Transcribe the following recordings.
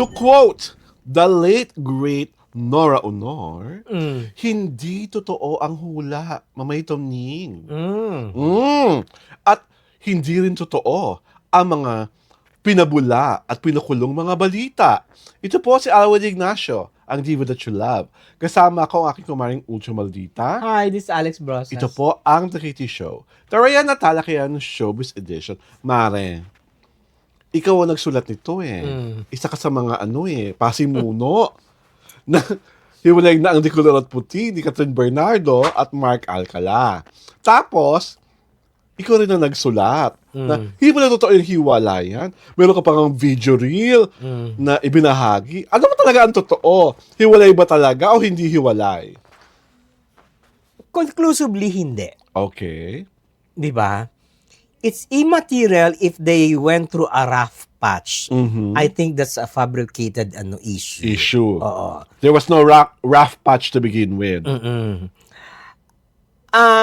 To quote the late great Nora Honor, hindi totoo ang hula, Mamay Tomning. At hindi rin totoo ang mga pinabula at pinakulong mga balita. Ito po si Alwin Ignacio, ang diva that you love. Kasama ako ang aking kumaring Ultra Maldita. Hi, this is Alex Brosas. Ito po ang The Kitty Show. Tarayan na talakayan ng Showbiz Edition. Mare, ikaw ang nagsulat nito Isa ka sa mga pasimuno na hiwalay na ang Di Color at Puti ni Catherine Bernardo at Mark Alcala. Tapos, ikaw rin ang nagsulat na hindi mo na totoo yung hiwalayan. Meron ka pang video reel na ibinahagi. Ano ba talaga ang totoo? Hiwalay ba talaga o hindi hiwalay? Conclusively, hindi. Okay. Di ba? It's immaterial if they went through a rough patch. I think that's a fabricated issue. Oo. There was no rough patch to begin with.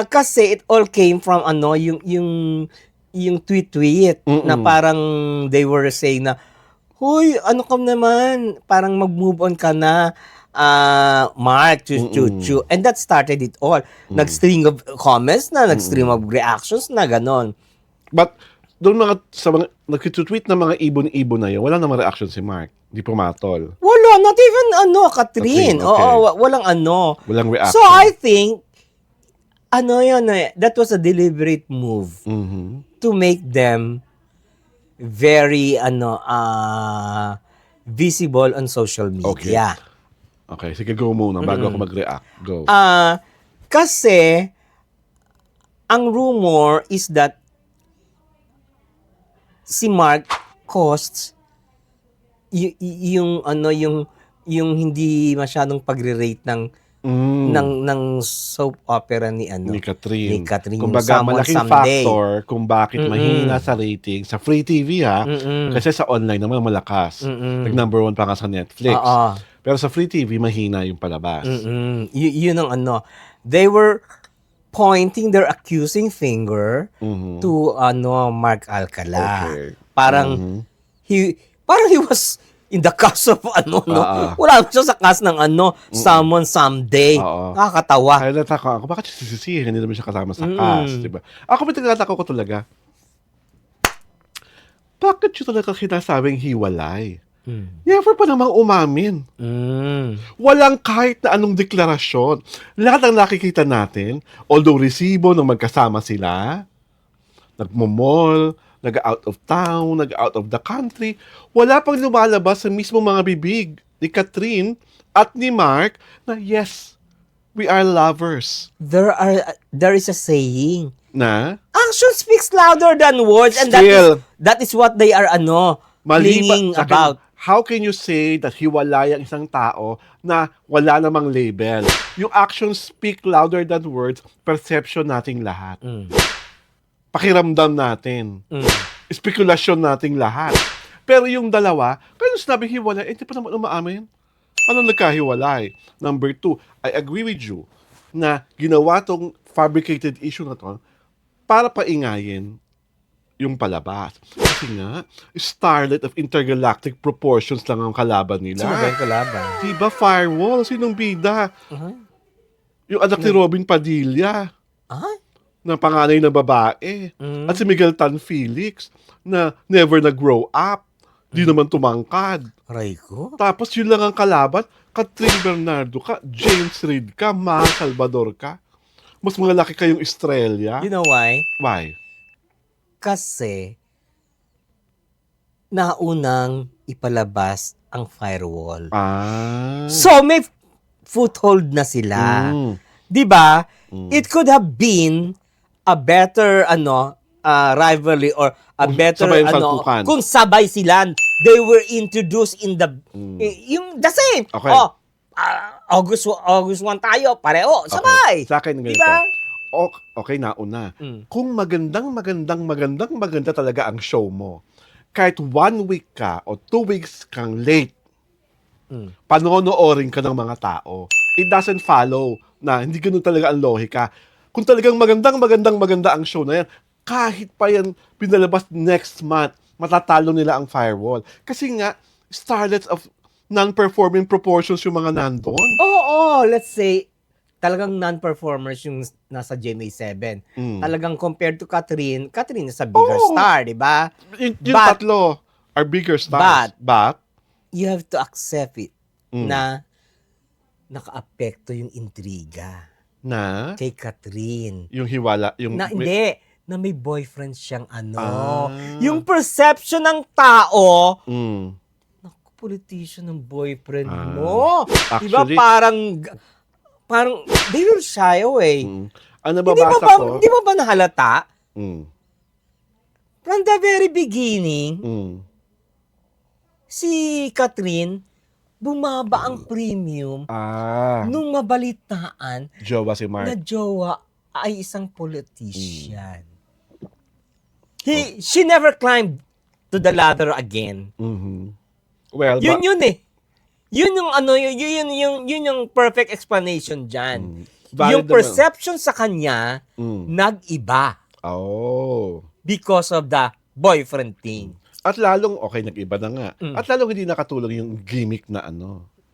Kasi it all came from yung tweet na parang they were saying na, "Hoy, ano ka naman? Parang mag-move on ka na. Mark, chu. And that started it all. Nag-string of comments na, nag-string of reactions na, ganon. But, doon sa mga nag-tweet na mga ibon-ibon na yun, wala namang reaction si Mark. Hindi pumatol. Wala, not even Catherine. Okay. Oo, walang Walang reaction. So I think, that was a deliberate move to make them very, visible on social media. Okay, sige, go muna bago ako mag-react. Go. Kasi, ang rumor is that si Mark caused yung hindi masyadong pagre-rate ng soap opera ni Catherine. Kumbaga, malaking factor kung bakit mahina sa rating sa free TV kasi sa online naman malakas. Nag-number 1 pa nga sa Netflix. Pero sa free TV mahina yung palabas. Yun ang they were pointing their accusing finger to Mark Alcala. Okay. Parang he was in the cast of wala siya sa cast ng Someone Someday. Nakakatawa. Kaya nataka ako, bakit siya sisisihin? Hindi naman siya kasama sa cast, diba? Ako may tagatako ko talaga. Bakit siya talaga kinasabing hiwalay? Never pa namang umamin. Walang kahit na anong deklarasyon. Lahat ng nakikita natin, although resibo nang magkasama sila, nagmamall, nag-out of town, nag-out of the country, wala pang lumalabas sa mismo mga bibig ni Catherine at ni Mark na yes, we are lovers. There is a saying Na? Action speaks louder than words, and that is what they are clinging about. How can you say that hiwalay ang isang tao na wala namang label? Yung actions speak louder than words, perception nating lahat. Pakiramdam natin. Spekulasyon nating lahat. Pero yung dalawa, kaya sinabi hiwalay, hindi pa naman umaamin. Ano nagkahiwalay? Number 2, I agree with you na ginawa tong fabricated issue na to para paingayin yung palabas. Kasi nga, starlet of intergalactic proportions lang ang kalaban nila. Sino ba yung kalaban? Diba Firewall? Sinong bida? Yung anak ni Robin Padilla. Na panganay na babae. At si Miguel Tan Felix na never nag-grow up. Di naman tumangkad. Aray ko. Tapos yun lang ang kalaban. Catherine Bernardo ka, James Reid ka, Maha Salvador ka. Mas malaki kayong Estrella. You know why? Why? Kasi naunang ipalabas ang Firewall. So may foothold na sila. 'Di ba? It could have been a better rivalry or a better salpukan. kung sabay sila. They were introduced in the the same. Okay. August 1 tayo, pareho, sabay. Sa akin ganito. Diba? Okay, nauna. Kung maganda talaga ang show mo, kahit 1 week ka o 2 weeks kang late, panonoorin ka ng mga tao. It doesn't follow na hindi ganun talaga ang lohika. Kung talagang maganda ang show na yan, kahit pa yan pinalabas next month, matatalo nila ang Firewall. Kasi nga, starlets of non-performing proportions yung mga nandun. Oo, let's say, talagang non-performers yung nasa GMA7. Talagang compared to Catherine is a bigger star, di ba? Yung But- tatlo are bigger stars. But You have to accept it Mm. na nakaapekto yung intriga na kay Catherine. yung hiwala, yung Hindi, na may boyfriend siyang Ah. Yung perception ng tao, Mm. naku, politician ng boyfriend Ah. mo. Diba Actually- parang they will shy away. Ang nababasa ko, Hindi mo ba nahalata? mm, From the very beginning, mm, si Catherine, bumaba ang premium nung mabalitaan jowa si na Mark. jowa ay isang politician. She never climbed to the ladder again. Mhm. Well, Yun eh. Yun yung perfect explanation dyan. valid Yung naman. perception sa kanya, nag-iba Oh. because of the boyfriend thing. At lalong, okay, nag-iba na nga. At lalong hindi nakatulong yung gimmick na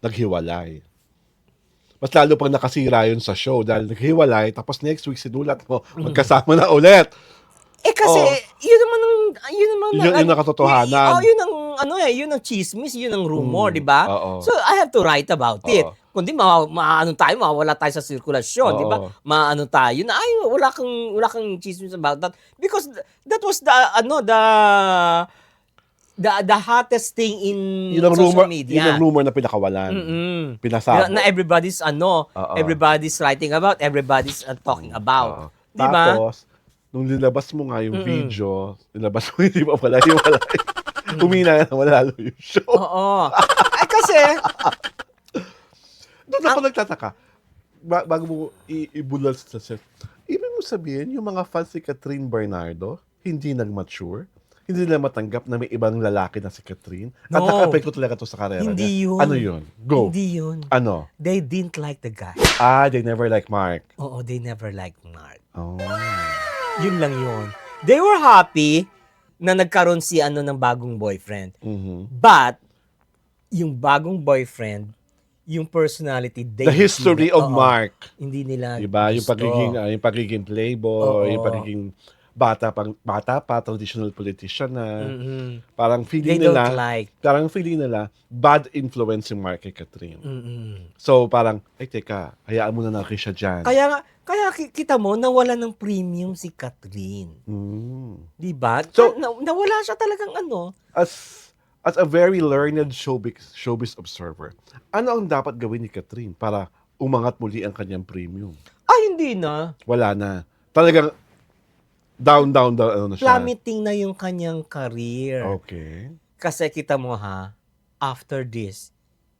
naghiwalay. Mas lalo pang nakasira yun sa show dahil naghiwalay, tapos next week sinulat mo, magkasama na ulit. Kasi, yun naman Yun ang katotohanan. yun ang chismis, yun ang rumor, di ba? Oo. So, I have to write about it. Oo. Kundi mawawala tayo sa sirkulasyon, di ba? Oo. Maano tayo na, wala kang chismis about that. Because that was the hottest thing in Yun ang social rumor, media. yun ang rumor na pinakawalan. Pinasabog. Na everybody's Oo. everybody's writing about, everybody's talking Oo. about. Di ba? Tapos, nung nilabas mo nga yung video, nilabas mo hindi pa pala yung wala. Umina na wala lalo yung show. Oo. Ay, kasi, Doon ako nagtataka. Bago mo ibulal sa set, ibig mo sabihin, yung mga fans si Catherine Bernardo, hindi nag-mature? Hindi nila matanggap na may ibang lalaki na si Catherine? At No. naka-apekto talaga to sa karera Hindi niya? yun. Ano yun? Go. Hindi yun. Ano? They didn't like the guy. They never like Mark. Oo, they never liked Mark. Oh. Yun lang yun. They were happy na nagkaroon si ng bagong boyfriend. Mhm. But, yung bagong boyfriend, yung personality, The history of Mark. hindi nila Diba? Yung gusto. pagiging playboy, Oo. yung pagiging bata pa, traditional politician na. Mm-mm. Parang They feeling don't nila, like. bad influence yung Mark kay Catherine. Mm-mm. So parang, ay teka, hayaan mo na siya dyan. Kaya kita mo, nawala ng premium si Catherine. Mm. Di ba? So- Nawala siya talagang As a very learned showbiz observer, ano ang dapat gawin ni Catherine para umangat muli ang kanyang premium? hindi na. Wala na. Talagang down na siya. Plummeting na yung kanyang career. Okay. Kasi kita mo after this,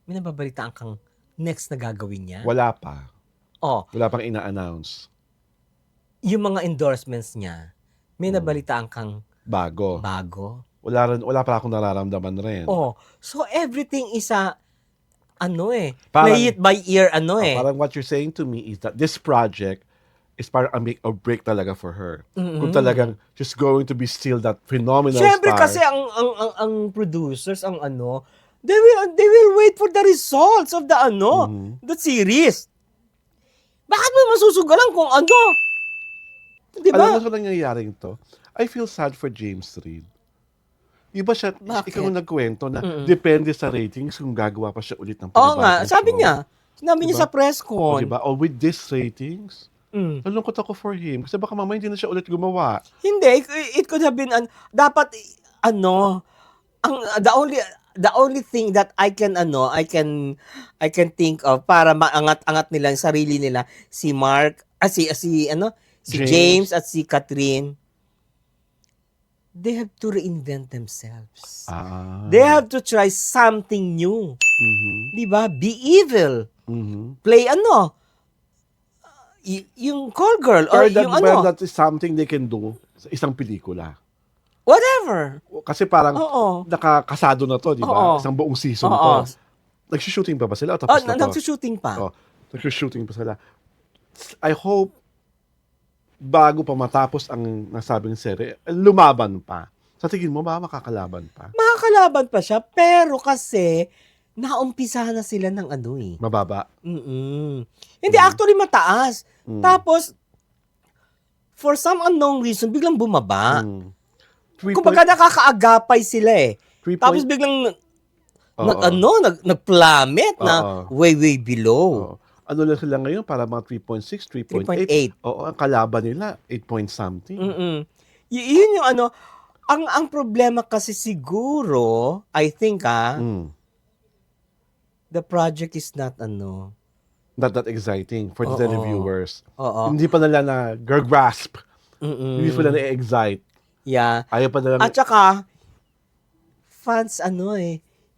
may nababalitaan kang next na gagawin niya. Wala pa. Oh, Wala pang ina-announce. yung mga endorsements niya, may nabalitaan kang Bago. bago. Wala pa akong nararamdaman rin. Oh, so everything is Parang- play it by ear, Parang what you're saying to me is that this project is parang a make or break talaga for her. Kung talagang she's going to be still that phenomenal Siyempre star. kasi ang producers, they will wait for the results of the the series. Bakit mo masusugalan kung Di Alam mo ba? sa nangyayaring to? I feel sad for James Reid. Iba siya, Bakit? ikaw ang nagkwento na depende sa ratings kung gagawa pa siya ulit ng Oo nga, panibagong sabi show. niya. Sinabi niya Diba? sa press O, con. diba? O with these ratings, nalungkot ako for him. Kasi baka mamaya hindi na siya ulit gumawa. Hindi, it could have been dapat the only thing that I can think of para maangat-angat nila yung sarili nila si Mark, si James at si Catherine. They have to reinvent themselves. They have to try something new. Mhm. 'Di ba? Be evil. Mhm. Play yung call girl or yung that is something they can do sa isang pelikula. whatever. Kasi parang Oo. nakakasado na to, di ba? Oo. Isang buong season Oo. to. Nag-shooting pa ba sila? O tapos na to? Nagsushooting pa. Oh, nag-shooting pa sila. I hope bago pa matapos ang nasabing serye, lumaban pa. Sa tingin mo, ba makakalaban pa? Makakalaban pa siya, pero kasi naumpisahan na sila ng ano eh. Mababa? Hindi, actually mataas. Mm. Tapos, for some unknown reason, biglang bumaba. Mm. Kumbaga nakakaagapay sila eh. 3 Tapos point- biglang Oo. nag-plummet na Oo. way below. Oo. Ano lang sila ngayon? Para mga 3.6, 3.8. 3.8. Oo, ang kalaban nila, 8 point something. Yun yung ano, ang problema kasi siguro, I think the project is not Not that exciting for the Oo. televiewers. Oo. Hindi pa nila grasp. Hindi pa nila excite. Yeah. Ayaw pa nila. At saka, fans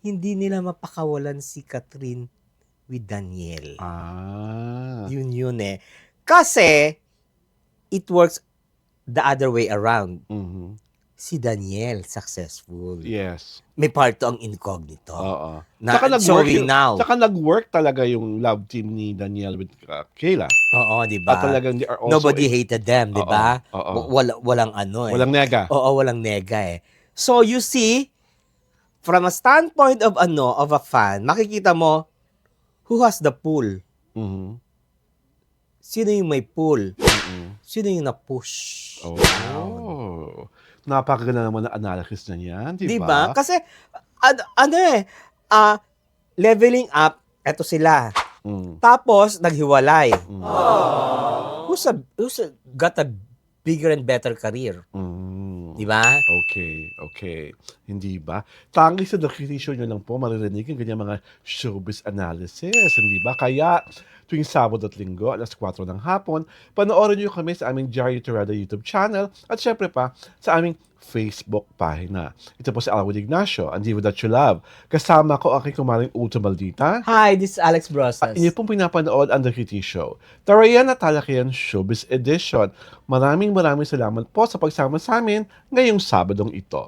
hindi nila mapakawalan si Catherine with Daniel. Yun eh. Kasi, it works the other way around. Si Daniel, successful. Yes. May part to ang incognito. Oo. Na Saka showing now. Saka nag-work talaga yung love team ni Daniel with Kayla. Oo, di ba? At talagang they are also Nobody hated them, di ba? Oo. Walang eh. Walang nega. Oo, walang nega eh. So, you see, from a standpoint of a fan, makikita mo, who has the pull? Sino yung may pull? Sino yung na-push? Oh. Napakaganda naman na analysis na yan, di ba? Di ba? Kasi, leveling up, eto sila. Tapos, naghiwalay. Who's got a bigger and better career? Di ba? Okay. Hindi ba? Tangi sa Dakiti Show nyo lang po maririnig yung ganyan mga showbiz analysis, hindi ba? Kaya, tuwing Sabado at Linggo, alas 4 ng hapon, panoorin nyo kami sa aming Diario Torada YouTube channel at syempre pa sa aming Facebook pahina. Ito po si Alwin Ignacio, ang Diva That You Love. Kasama ko ang aking kumaring Uto Maldita. Hi, this is Alex Brosas. At inyo pong pinapanood ang The Kitty Show. Tarayan at Talakayan Showbiz Edition. Maraming salamat po sa pagsama sa amin ngayong Sabadong ito.